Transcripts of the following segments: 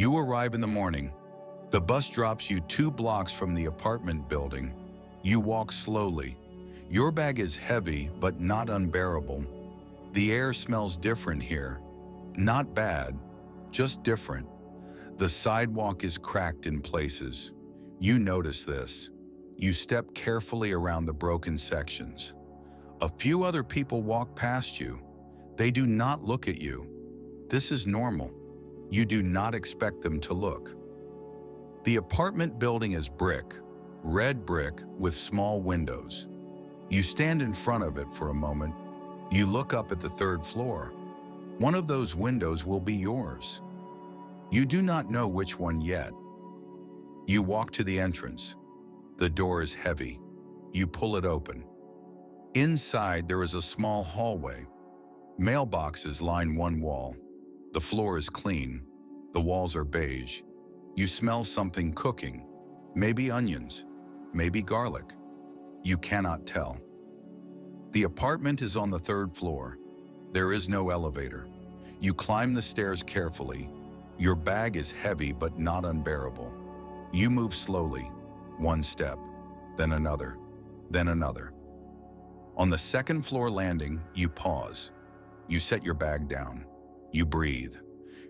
You arrive in the morning. The bus drops you 2 blocks from the apartment building. You walk slowly. Your bag is heavy but not unbearable. The air smells different here. Not bad, just different. The sidewalk is cracked in places. You notice this. You step carefully around the broken sections. A few other people walk past you. They do not look at you. This is normal. You do not expect them to look. The apartment building is brick, red brick with small windows. You stand in front of it for a moment. You look up at the 3rd floor. One of those windows will be yours. You do not know which one yet. You walk to the entrance. The door is heavy. You pull it open. Inside, there is a small hallway. Mailboxes line one wall. The floor is clean. The walls are beige. You smell something cooking. Maybe onions. Maybe garlic. You cannot tell. The apartment is on the 3rd floor. There is no elevator. You climb the stairs carefully. Your bag is heavy but not unbearable. You move slowly, one step, then another, then another. On the 2nd floor landing, you pause. You set your bag down. You breathe.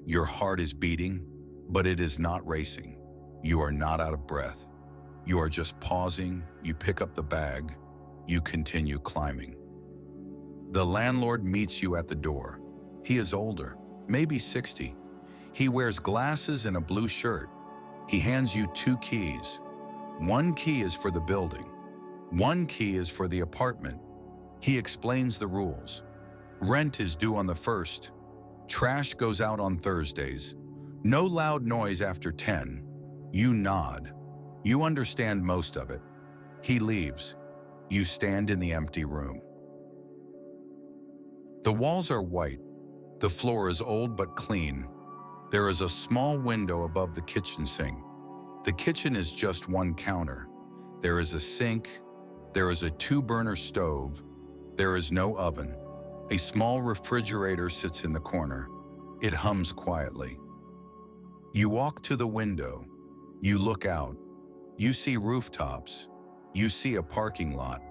Your heart is beating, but it is not racing. You are not out of breath. You are just pausing. You pick up the bag. You continue climbing. The landlord meets you at the door. He is older, maybe 60. He wears glasses and a blue shirt. He hands you 2 keys. One key is for the building. One key is for the apartment. He explains the rules. Rent is due on the 1st. Trash goes out on Thursdays. No loud noise after 10. You nod. You understand most of it. He leaves. You stand in the empty room. The walls are white. The floor is old but clean. There is a small window above the kitchen sink. The kitchen is just one counter. There is a sink. There is a 2-burner stove. There is no oven. A small refrigerator sits in the corner. It hums quietly. You walk to the window. You look out. You see rooftops. You see a parking lot.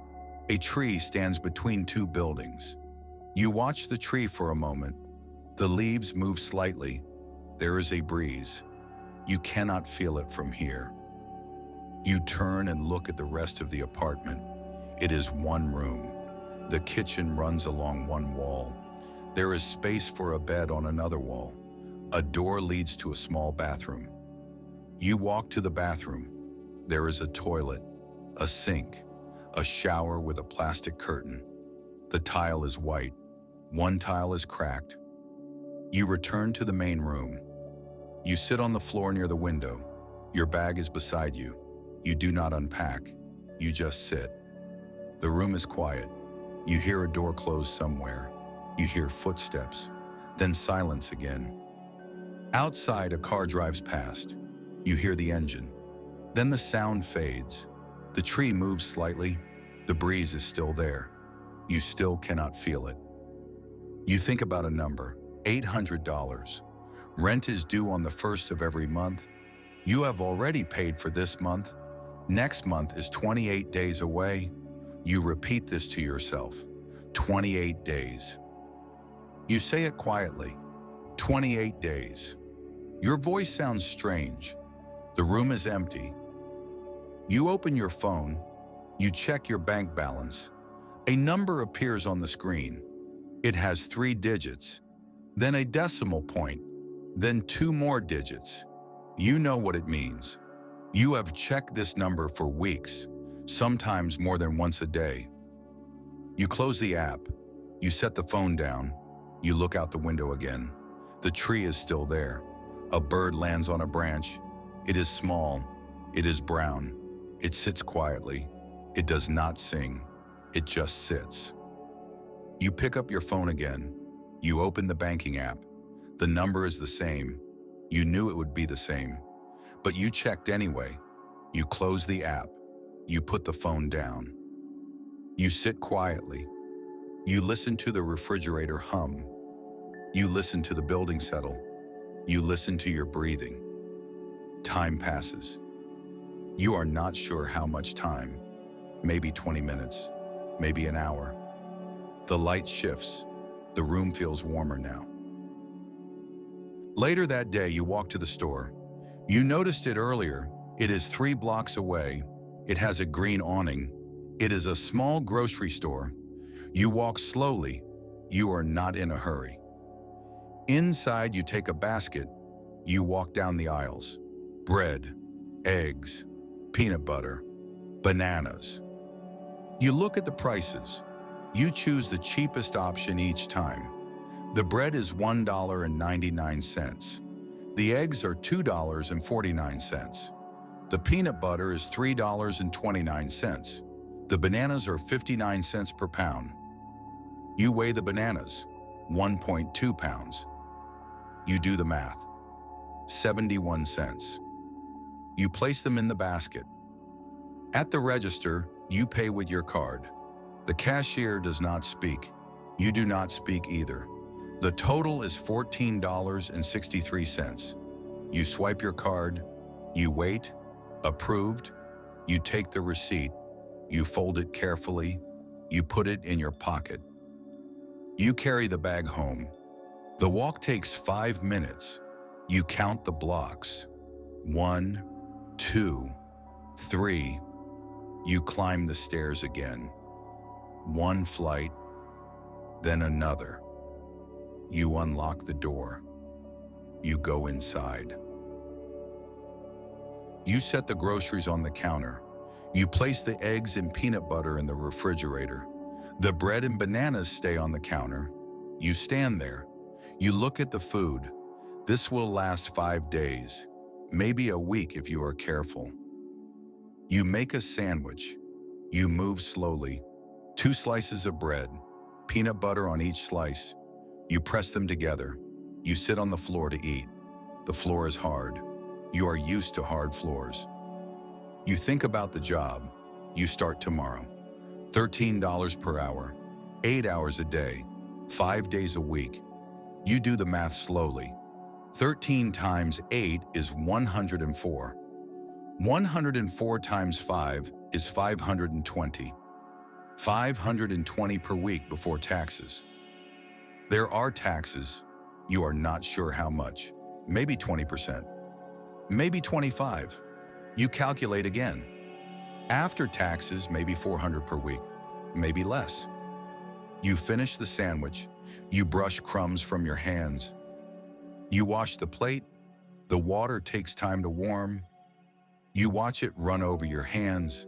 A tree stands between 2 buildings. You watch the tree for a moment. The leaves move slightly. There is a breeze. You cannot feel it from here. You turn and look at the rest of the apartment. It is one room. The kitchen runs along one wall. There is space for a bed on another wall. A door leads to a small bathroom. You walk to the bathroom. There is a toilet, a sink, a shower with a plastic curtain. The tile is white. One tile is cracked. You return to the main room. You sit on the floor near the window. Your bag is beside you. You do not unpack. You just sit. The room is quiet. You hear a door close somewhere. You hear footsteps, then silence again. Outside, a car drives past. You hear the engine. Then the sound fades. The tree moves slightly. The breeze is still there. You still cannot feel it. You think about a number, $800. Rent is due on the 1st of every month. You have already paid for this month. Next month is 28 days away. You repeat this to yourself, 28 days. You say it quietly, 28 days. Your voice sounds strange. The room is empty. You open your phone. You check your bank balance. A number appears on the screen. It has 3 digits, then a decimal point, then 2 more digits. You know what it means. You have checked this number for weeks, sometimes more than once a day. You close the app. You set the phone down. You look out the window again. The tree is still there. A bird lands on a branch. It is small. It is brown. It sits quietly. It does not sing. It just sits. You pick up your phone again. You open the banking app. The number is the same. You knew it would be the same. But you checked anyway. You close the app. You put the phone down. You sit quietly. You listen to the refrigerator hum. You listen to the building settle. You listen to your breathing. Time passes. You are not sure how much time. Maybe 20 minutes, maybe an hour. The light shifts. The room feels warmer now. Later that day, you walk to the store. You noticed it earlier. It is 3 blocks away. It has a green awning. It is a small grocery store. You walk slowly. You are not in a hurry. Inside, you take a basket. You walk down the aisles. Bread, eggs, peanut butter, bananas. You look at the prices. You choose the cheapest option each time. The bread is $1.99. The eggs are $2.49. The peanut butter is $3.29. The bananas are 59 cents per pound. You weigh the bananas, 1.2 pounds. You do the math, 71 cents. You place them in the basket. At the register, you pay with your card. The cashier does not speak. You do not speak either. The total is $14.63. You swipe your card. You wait. Approved. You take the receipt. You fold it carefully. You put it in your pocket. You carry the bag home. The walk takes 5 minutes. You count the blocks. 1, 2, 3. You climb the stairs again. 1 flight, then another. You unlock the door. You go inside. You set the groceries on the counter. You place the eggs and peanut butter in the refrigerator. The bread and bananas stay on the counter. You stand there. You look at the food. This will last 5 days, maybe a week if you are careful. You make a sandwich. You move slowly. 2 slices of bread, peanut butter on each slice. You press them together. You sit on the floor to eat. The floor is hard. You are used to hard floors. You think about the job. You start tomorrow. $13 per hour, 8 hours a day, 5 days a week. You do the math slowly. 13 times 8 is 104. 104 times 5 is 520. 520 per week before taxes. There are taxes. You are not sure how much. Maybe 20%. Maybe 25. You calculate again. After taxes, maybe 400 per week. Maybe less. You finish the sandwich. You brush crumbs from your hands. You wash the plate. The water takes time to warm. You watch it run over your hands.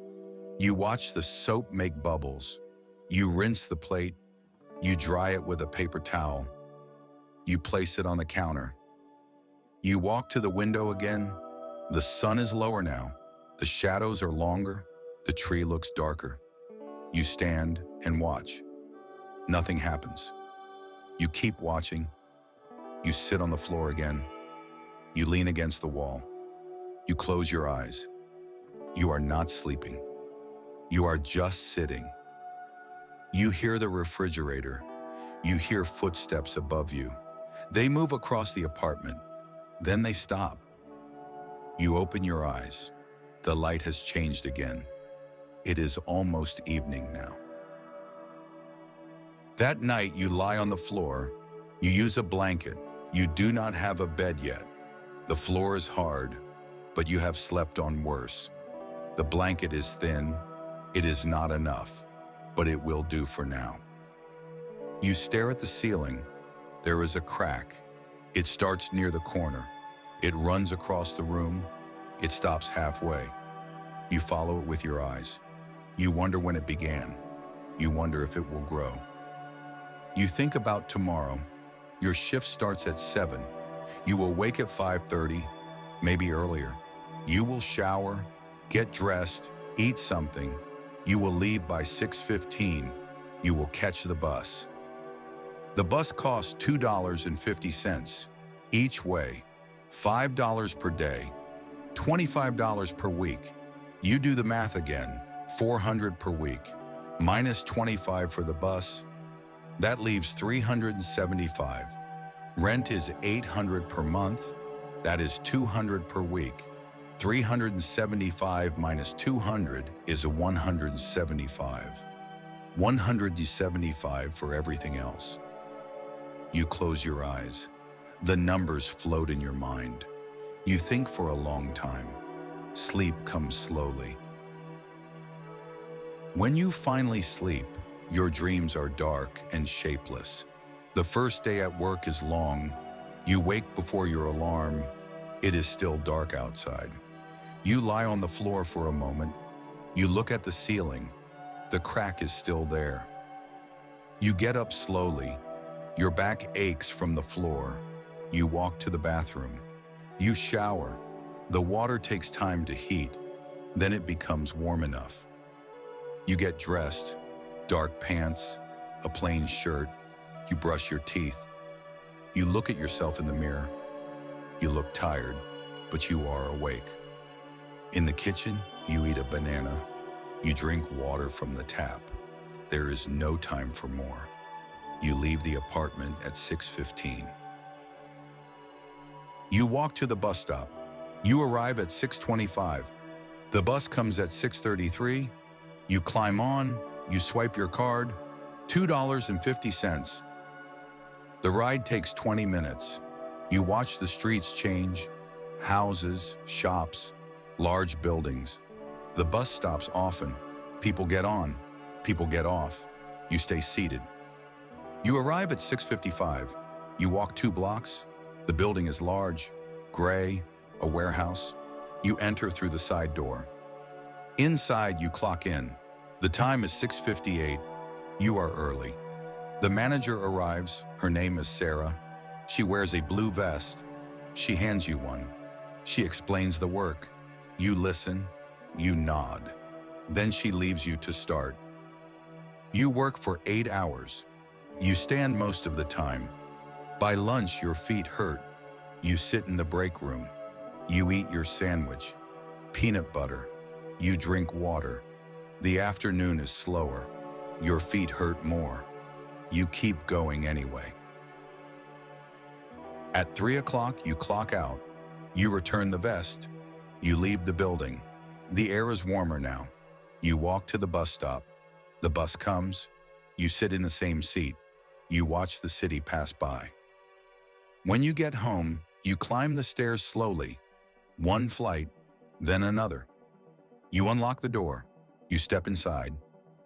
You watch the soap make bubbles. You rinse the plate. You dry it with a paper towel. You place it on the counter. You walk to the window again. The sun is lower now. The shadows are longer. The tree looks darker. You stand and watch. Nothing happens. You keep watching. You sit on the floor again. You lean against the wall. You close your eyes. You are not sleeping. You are just sitting. You hear the refrigerator. You hear footsteps above you. They move across the apartment. Then they stop. You open your eyes. The light has changed again. It is almost evening now. That night, you lie on the floor. You use a blanket. You do not have a bed yet. The floor is hard, but you have slept on worse. The blanket is thin. It is not enough, but it will do for now. You stare at the ceiling. There is a crack. It starts near the corner. It runs across the room. It stops halfway. You follow it with your eyes. You wonder when it began. You wonder if it will grow. You think about tomorrow. Your shift starts at 7. You will wake at 5:30, maybe earlier. You will shower, get dressed, eat something. You will leave by 6:15. You will catch the bus. The bus costs $2.50 each way, $5 per day, $25 per week. You do the math again, $400 per week, minus $25 for the bus. That leaves $375. Rent is $800 per month. That is $200 per week. 375 minus 200 is a 175. 175 for everything else. You close your eyes. The numbers float in your mind. You think for a long time. Sleep comes slowly. When you finally sleep, your dreams are dark and shapeless. The first day at work is long. You wake before your alarm. It is still dark outside. You lie on the floor for a moment. You look at the ceiling. The crack is still there. You get up slowly. Your back aches from the floor. You walk to the bathroom. You shower. The water takes time to heat. Then it becomes warm enough. You get dressed. Dark pants, a plain shirt. You brush your teeth. You look at yourself in the mirror. You look tired, but you are awake. In the kitchen, you eat a banana. You drink water from the tap. There is no time for more. You leave the apartment at 6:15. You walk to the bus stop. You arrive at 6:25. The bus comes at 6:33. You climb on. You swipe your card. $2.50. The ride takes 20 minutes. You watch the streets change. Houses, shops, large buildings. The bus stops often. People get on. People get off. You stay seated. You arrive at 6:55. You walk 2 blocks. The building is large, gray, a warehouse. You enter through the side door. Inside, you clock in. The time is 6:58. You are early. The manager arrives. Her name is Sarah. She wears a blue vest. She hands you one. She explains the work. You listen. You nod. Then she leaves you to start. You work for 8 hours. You stand most of the time. By lunch, your feet hurt. You sit in the break room. You eat your sandwich. Peanut butter. You drink water. The afternoon is slower. Your feet hurt more. You keep going anyway. At 3 o'clock, you clock out. You return the vest. You leave the building. The air is warmer now. You walk to the bus stop. The bus comes. You sit in the same seat. You watch the city pass by. When you get home, you climb the stairs slowly. One flight, then another. You unlock the door. You step inside.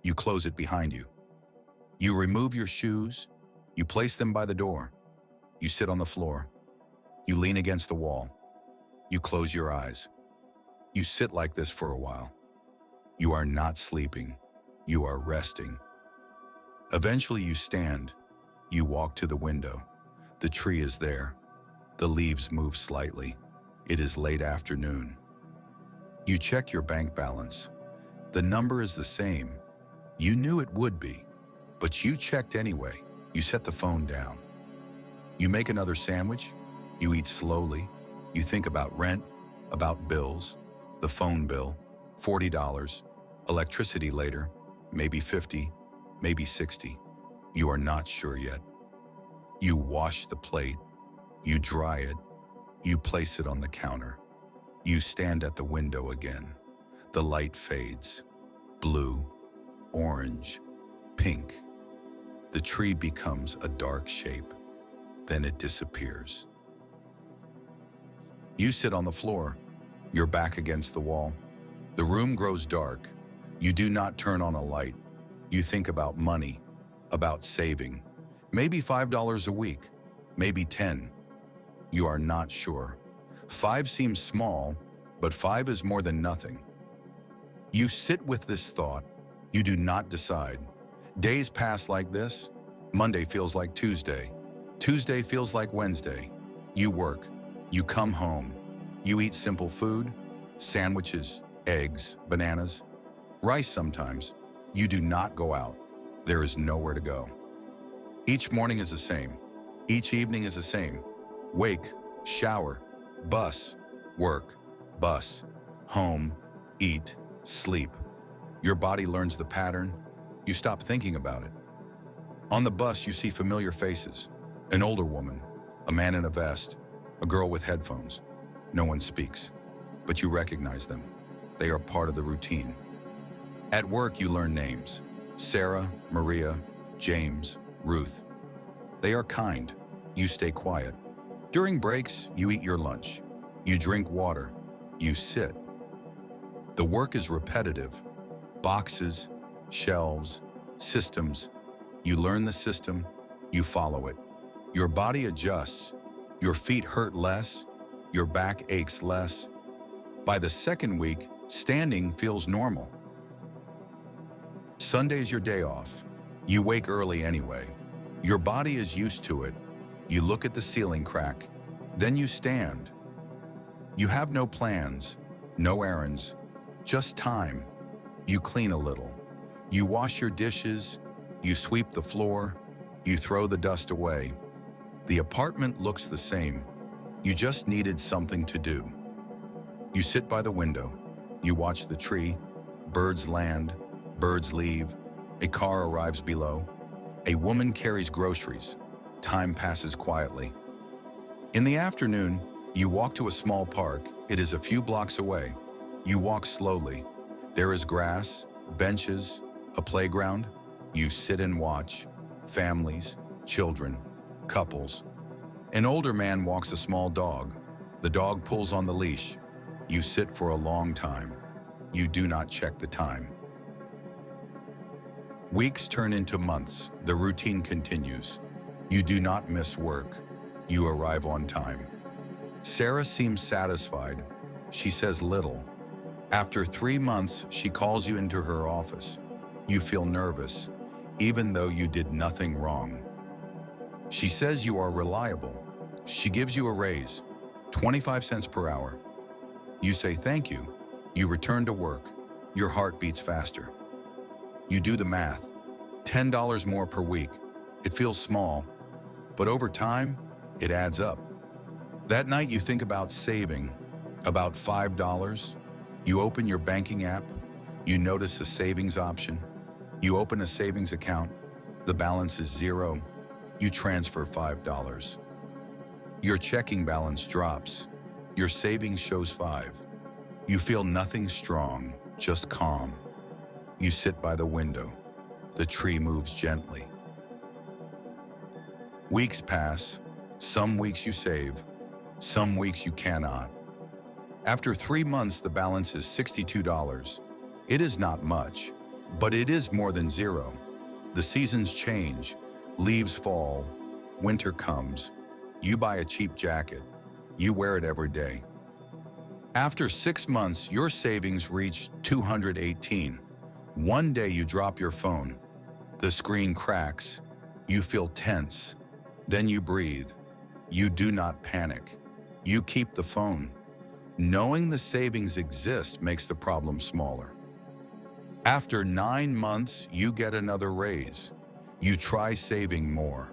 You close it behind you. You remove your shoes. You place them by the door. You sit on the floor. You lean against the wall. You close your eyes. You sit like this for a while. You are not sleeping. You are resting. Eventually you stand. You walk to the window. The tree is there. The leaves move slightly. It is late afternoon. You check your bank balance. The number is the same. You knew it would be, but you checked anyway. You set the phone down. You make another sandwich. You eat slowly. You think about rent, about bills, the phone bill, $40, electricity later, maybe 50, maybe 60. You are not sure yet. You wash the plate. You dry it. You place it on the counter. You stand at the window again. The light fades. Blue, orange, pink. The tree becomes a dark shape. Then it disappears. You sit on the floor, your back against the wall. The room grows dark. You do not turn on a light. You think about money, about saving. Maybe $5 a week, maybe 10. You are not sure. 5 seems small, but 5 is more than nothing. You sit with this thought. You do not decide. Days pass like this. Monday feels like Tuesday. Tuesday feels like Wednesday. You work. You come home. You eat simple food, sandwiches, eggs, bananas, rice sometimes. You do not go out. There is nowhere to go. Each morning is the same. Each evening is the same. Wake, shower, bus, work, bus, home, eat, sleep. Your body learns the pattern. You stop thinking about it. On the bus, you see familiar faces. An older woman, a man in a vest, a girl with headphones. No one speaks. but you recognize them. They are part of the routine. At work, you learn names: Sarah, Maria, James, Ruth. They are kind. You stay quiet. During breaks, you eat your lunch. You drink water. You sit. The work is repetitive. Boxes, shelves, systems. You learn the system. You follow it. Your body adjusts. Your feet hurt less. Your back aches less. By the second week, standing feels normal. Sunday's your day off. You wake early anyway. Your body is used to it. You look at the ceiling crack. Then you stand. You have no plans, no errands, just time. You clean a little. You wash your dishes. You sweep the floor. You throw the dust away. The apartment looks the same. You just needed something to do. You sit by the window. You watch the tree. Birds land. Birds leave. A car arrives below. A woman carries groceries. Time passes quietly. In the afternoon, you walk to a small park. It is a few blocks away. You walk slowly. There is grass, benches, a playground. You sit and watch. Families, children, couples. An older man walks a small dog. The dog pulls on the leash. You sit for a long time. You do not check the time. Weeks turn into months. The routine continues. You do not miss work. You arrive on time. Sarah seems satisfied. She says little. After 3 months, she calls you into her office. You feel nervous, even though you did nothing wrong. She says you are reliable. She gives you a raise, 25 cents per hour. You say thank you. You return to work. Your heart beats faster. You do the math. $10 more per week. It feels small, but over time, it adds up. That night you think about saving, about $5. You open your banking app. You notice a savings option. You open a savings account. The balance is $0. You transfer $5. Your checking balance drops. Your savings shows $5. You feel nothing strong, just calm. You sit by the window. The tree moves gently. Weeks pass. Some weeks you save. Some weeks you cannot. After 3 months, the balance is $62. It is not much, but it is more than zero. The seasons change. Leaves fall. Winter comes. You buy a cheap jacket. You wear it every day. After 6 months, your savings reach $218. One day you drop your phone. The screen cracks. You feel tense. Then you breathe. You do not panic. You keep the phone. Knowing the savings exist makes the problem smaller. After 9 months, you get another raise. You try saving more.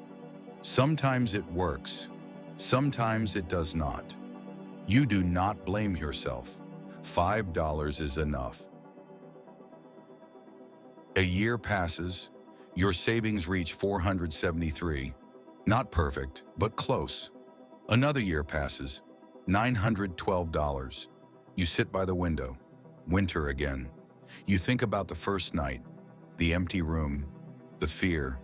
Sometimes it works. Sometimes it does not. You do not blame yourself. $5 is enough. A year passes. Your savings reach $473. Not perfect, but close. Another year passes. $912. You sit by the window. Winter again. You think about the first night, the empty room, the fear.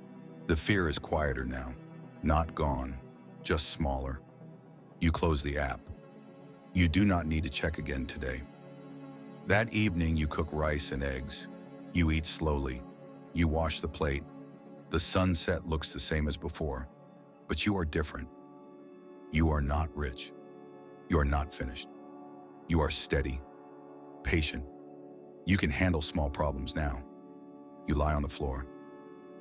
The fear is quieter now. Not gone, just smaller. You close the app. You do not need to check again today. That evening, you cook rice and eggs. You eat slowly. You wash the plate. The sunset looks the same as before, but you are different. You are not rich. You are not finished. You are steady, patient. You can handle small problems now. You lie on the floor.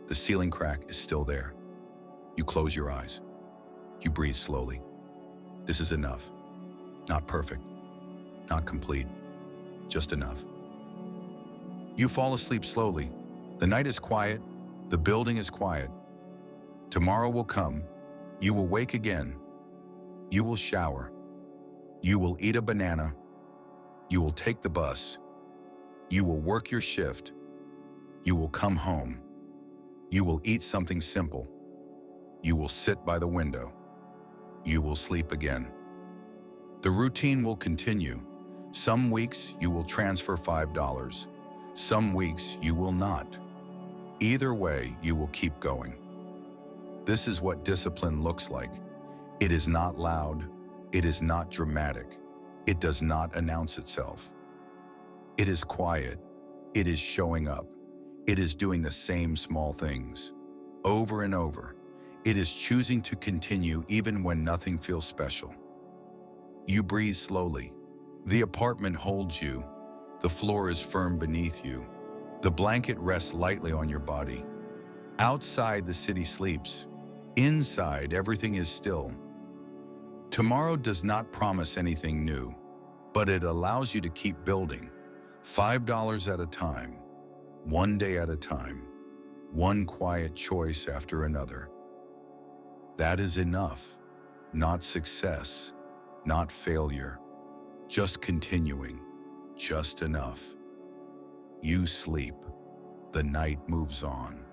The ceiling crack is still there. You close your eyes. You breathe slowly. This is enough. Not perfect, not complete, just enough. You fall asleep slowly. The night is quiet. The building is quiet. Tomorrow will come. You will wake again. You will shower. You will eat a banana. You will take the bus. You will work your shift. You will come home. You will eat something simple. You will sit by the window. You will sleep again. The routine will continue. Some weeks you will transfer $5. Some weeks you will not. Either way, you will keep going. This is what discipline looks like. It is not loud. It is not dramatic. It does not announce itself. It is quiet. It is showing up. It is doing the same small things over and over. It is choosing to continue even when nothing feels special. You breathe slowly. The apartment holds you. The floor is firm beneath you. The blanket rests lightly on your body. Outside, the city sleeps. Inside, everything is still. Tomorrow does not promise anything new, but it allows you to keep building. $5 at a time, one day at a time, one quiet choice after another. That is enough. Not success, not failure, just continuing, just enough. You sleep. The night moves on.